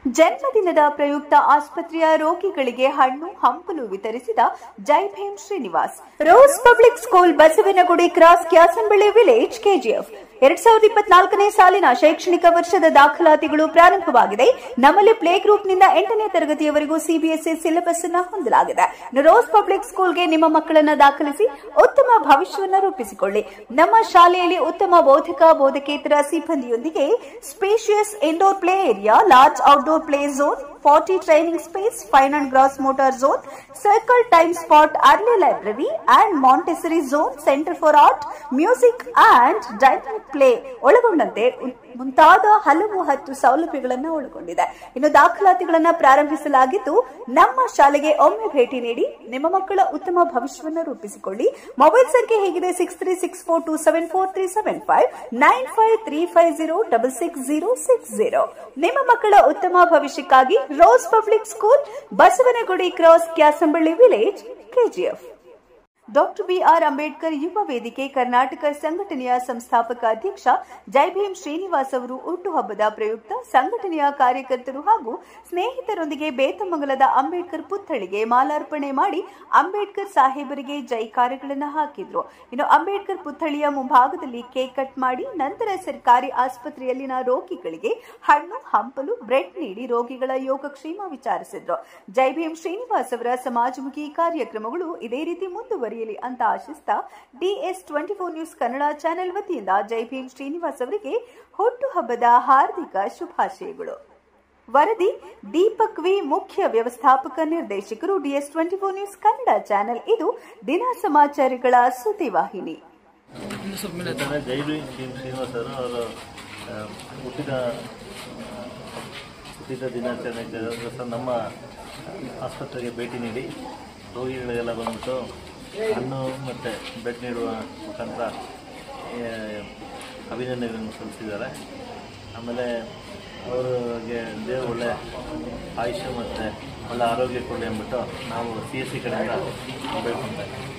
ಜನ್ಮದಿನದ ಪ್ರಯುಕ್ತ ಆಸ್ಪತ್ರೆಯ ರೋಗಿಗಳಿಗೆ ಹಣ್ಣು ಹಂಪಲು ವಿತರಿಸಿದ Jai Bhim Srinivas. Rose public school, Basavanagudi cross, Kyasamballi village, KGF. 2024ನೇ ಸಾಲಿನ ಶೈಕ್ಷಣಿಕ ವರ್ಷದ ದಾಖಲಾತಿಗಳು ಪ್ರಾರಂಭವಾಗಿದೆ. ನಮ್ಮಲ್ಲಿ ಪ್ಲೇ ಗ್ರೂಪ್ನಿಂದ 8ನೇ ತರಗತಿಯವರೆಗೂ ಸಿಬಿಎಸ್ಇ ಸಿಲೆಬಸ್ ಅನ್ನು ಹೊಂದಲಾಗಿದೆ. ರೋಸ್ ಪಬ್ಲಿಕ್ ಸ್ಕೂಲ್ಗೆ ನಿಮ್ಮ ಮಕ್ಕಳನ್ನು ದಾಖಲಿಸಿ ಉತ್ತಮ ಭವಿಷ್ಯವನ್ನು ರೂಪಿಸಿಕೊಳ್ಳಿ. ನಮ್ಮ ಶಾಲೆಯಲ್ಲಿ ಉತ್ತಮ ಬೋಧಕ ಬೋಧಕೇತರ ಸಿಬ್ಬಂದಿಯೊಂದಿಗೆ spacious indoor play area, large outdoor play zone, 40 training space, fine and gross motor zone, circle time spot, early library and Montessori zone, center for art, music and dynamic play ಒಳಗೊಂಡಂತೆ ಮುಂತಾದ ಹಲವು 10 ಸೌಲಭ್ಯಗಳನ್ನು ಒಳಗೊಂಡಿದೆ. ಇನ್ನು ದಾಖಲಾತಿಗಳನ್ನು ಪ್ರಾರಂಭಿಸಲಾಗಿದ್ದು, ನಮ್ಮ ಶಾಲೆಗೆ ಒಮ್ಮೆ ಭೇಟಿ ನೀಡಿ ನಿಮ್ಮ ಮಕ್ಕಳ ಉತ್ತಮ ಭವಿಷ್ಯವನ್ನು ರೂಪಿಸಿಕೊಳ್ಳಿ. ಮೊಬೈಲ್ ಸಂಖ್ಯೆ ಹೇಗಿದೆ: 6364274375, 9535066060. ನಿಮ್ಮ ಮಕ್ಕಳ ಉತ್ತಮ ಭವಿಷ್ಯಕ್ಕಾಗಿ rose public school, Basavanagudi cross, Kyasamballi village, KGF. Doctor B R Ambedkar ಯುವ ವೇದಿಕೆ ಕರ್ನಾಟಕ ಸಂಘಟನೆಯ ಸಂಸ್ಥಾಪಕ ಅಧ್ಯಕ್ಷ ಜೈ ಭೀಮ್ ಶ್ರೀನಿವಾಸ್ ಅವರು ಹುಟ್ಟುಹಬ್ಬದ ಪ್ರಯುಕ್ತ ಸಂಘಟನೆಯ ಕಾರ್ಯಕರ್ತರು ಹಾಗೂ ಸ್ನೇಹಿತರೊಂದಿಗೆ ಬೇತಮಂಗಲದ ಅಂಬೇಡ್ಕರ್ ಪುತ್ಥಳಿಗೆ ಮಾಲಾರ್ಪಣೆ ಮಾಡಿ ಅಂಬೇಡ್ಕರ್ ಸಾಹೇಬರಿಗೆ ಜೈಕಾರಗಳನ್ನು ಹಾಕಿದ್ರು. ಇನ್ನು ಅಂಬೇಡ್ಕರ್ ಪುತ್ಥಳಿಯ ಮುಂಭಾಗದಲ್ಲಿ ಕೇಕ್ ಕಟ್ ಮಾಡಿ ನಂತರ ಸರ್ಕಾರಿ ಆಸ್ಪತ್ರೆಯಲ್ಲಿನ ರೋಗಿಗಳಿಗೆ ಹಣ್ಣು ಹಂಪಲು ಬ್ರೆಡ್ ನೀಡಿ ರೋಗಿಗಳ ಯೋಗಕ್ಷೇಮ ವಿಚಾರಿಸಿದ್ರು. ಜೈ ಭೀಮ್ ಶ್ರೀನಿವಾಸ್ ಅವರ ಸಮಾಜಮುಖಿ ಕಾರ್ಯಕ್ರಮಗಳು ಇದೇ ರೀತಿ ಮುಂದುವರಿಯಲಿ ಅಂತ ಆಶಿಸ್ತಾ DS24 ನ್ಯೂಸ್ ಕನ್ನಡ ಚಾನೆಲ್ ವತಿಯಿಂದ ಜೈ ಭೀಮ್ ಶ್ರೀನಿವಾಸ್ ಅವರಿಗೆ ಹುಟ್ಟುಹಬ್ಬದ ಹಾರ್ದಿಕ ಶುಭಾಶಯಗಳು. ವರದಿ ದೀಪಕ್ ವಿ, ಮುಖ್ಯ ವ್ಯವಸ್ಥಾಪಕ ನಿರ್ದೇಶಕರು, DS24 ನ್ಯೂಸ್ ಕನ್ನಡ ಚಾನೆಲ್. ಇದು ದಿನ ಸಮಾಚಾರಗಳ ಸುದ್ದಿವಾಹಿನಿ. ಜೈ ಭೀಮ್ ಶ್ರೀನಿವಾಸ್ ಅವರು ಹುಟ್ಟಿದ ದಿನಾಚರಣೆ ನಮ್ಮ ಆಸ್ಪತ್ರೆಗೆ ಭೇಟಿ ನೀಡಿ ರೋಗಿಗಳಿಗೆಲ್ಲ ಬಂದ್ಬಿಟ್ಟು ಹಣ್ಣು ಮತ್ತು ಬೆಡ್ ನೀಡುವ ಮುಖಾಂತರ ಅಭಿನಂದನೆಗಳನ್ನು ಸಲ್ಲಿಸಿದ್ದಾರೆ. ಆಮೇಲೆ ಅವರಿಗೆ ದೇವರು ಒಳ್ಳೆ ಆಯುಷ್ಯ ಮತ್ತು ಒಳ್ಳೆ ಆರೋಗ್ಯ ಕೊಡಿ ಅಂದ್ಬಿಟ್ಟು ನಾವು CSC ಕಡೆಯಿಂದ ಬೇಡ್ಕೊಳ್ತಾ ಇದ್ದೀವಿ.